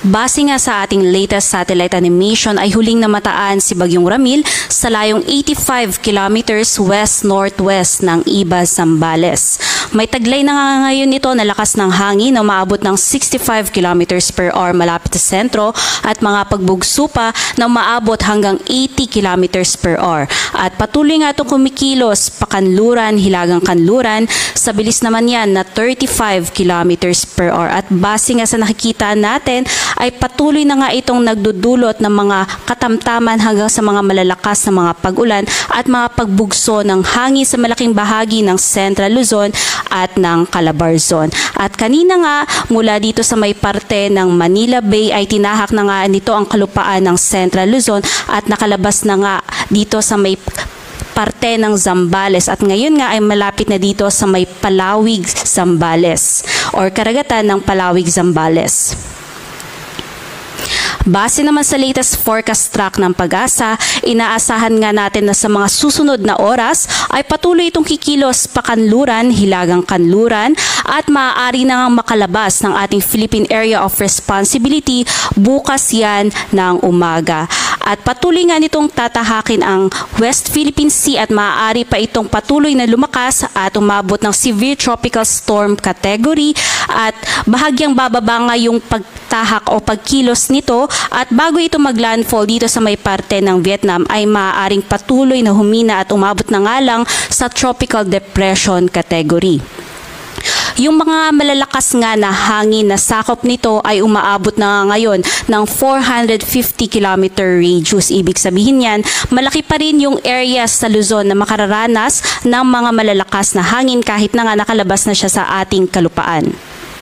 Base nga sa ating latest satellite animation ay huling namataan si Bagyong Ramil sa layong 85 kilometers west-northwest ng Iba, Zambales. May taglay na nga ngayon ito na lakas ng hangin na umaabot ng 65 kilometers per hour malapit sa sentro at mga pagbugso pa na umaabot hanggang 80 kilometers per hour. At patuloy nga itong kumikilos pakanluran, hilagang kanluran, sa bilis naman yan na 35 kilometers per hour. At base nga sa nakikita natin ay patuloy na nga itong nagdudulot ng mga katamtaman hanggang sa mga malalakas na mga pag-ulan at mga pagbugso ng hangin sa malaking bahagi ng Central Luzon at ng Calabarzon. At kanina nga mula dito sa may parte ng Manila Bay ay tinahak na nga nito ang kalupaan ng Central Luzon at nakalabas na nga dito sa may parte ng Zambales at ngayon nga ay malapit na dito sa may Palawig, Zambales or karagatan ng Palawig, Zambales. Base naman sa latest forecast track ng Pag-asa, inaasahan nga natin na sa mga susunod na oras ay patuloy itong kikilos pakanluran, hilagang kanluran at maaari na nga makalabas ng ating Philippine Area of Responsibility bukas yan ng umaga. At patuloy nga nitong tatahakin ang West Philippine Sea at maaari pa itong patuloy na lumakas at umabot ng Severe Tropical Storm category at bahagyang bababa nga yung pagtahak o pagkilos nito at bago ito maglandfall dito sa may parte ng Vietnam ay maaaring patuloy na humina at umabot na nga lang sa Tropical Depression category. Yung mga malalakas nga na hangin na sakop nito ay umaabot na ngayon ng 450 km radius. Ibig sabihin yan, malaki pa rin yung area sa Luzon na makararanas ng mga malalakas na hangin kahit na nga nakalabas na siya sa ating kalupaan.